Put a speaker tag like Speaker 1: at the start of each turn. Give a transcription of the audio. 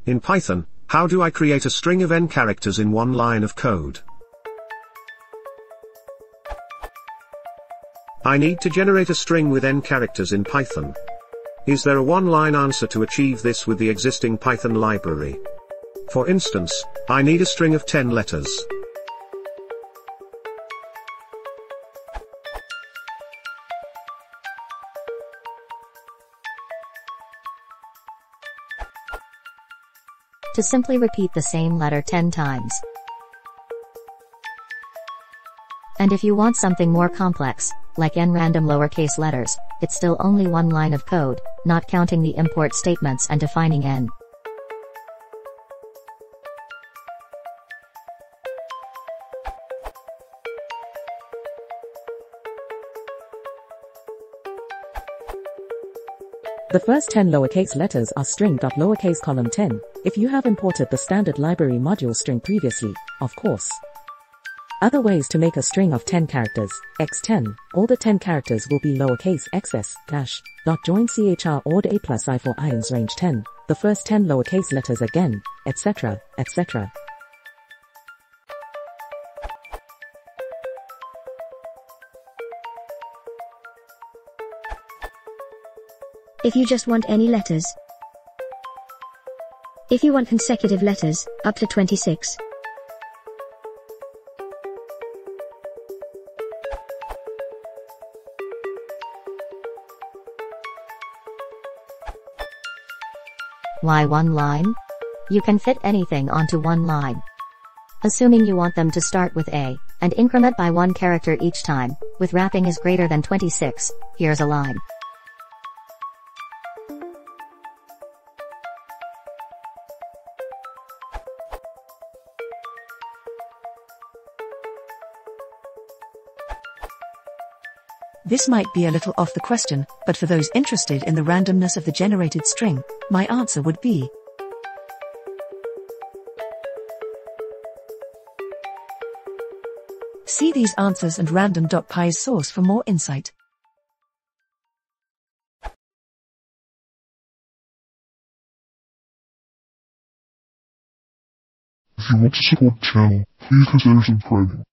Speaker 1: In Python, how do I create a string of n characters in one line of code? I need to generate a string with n characters in Python. Is there a one-line answer to achieve this with the existing Python library? For instance, I need a string of 10 letters.
Speaker 2: To simply repeat the same letter 10 times. And if you want something more complex, like n random lowercase letters, it's still only one line of code, not counting the import statements and defining n.
Speaker 3: The first 10 lowercase letters are string.lowercase column 10, if you have imported the standard library module string previously, of course. Other ways to make a string of 10 characters, x10, all the 10 characters will be lowercase xs, dash, dot join chr odd a plus I for ions range 10, the first 10 lowercase letters again, etc., etc.
Speaker 4: If you just want any letters. If you want consecutive letters, up to 26.
Speaker 2: Why one line? You can fit anything onto one line. Assuming you want them to start with A, and increment by one character each time, with wrapping is greater than 26, here's a line.
Speaker 5: This might be a little off the question, but for those interested in the randomness of the generated string, my answer would be see these answers and random.py's source for more insight.
Speaker 6: If you want to support the channel, please consider subscribing.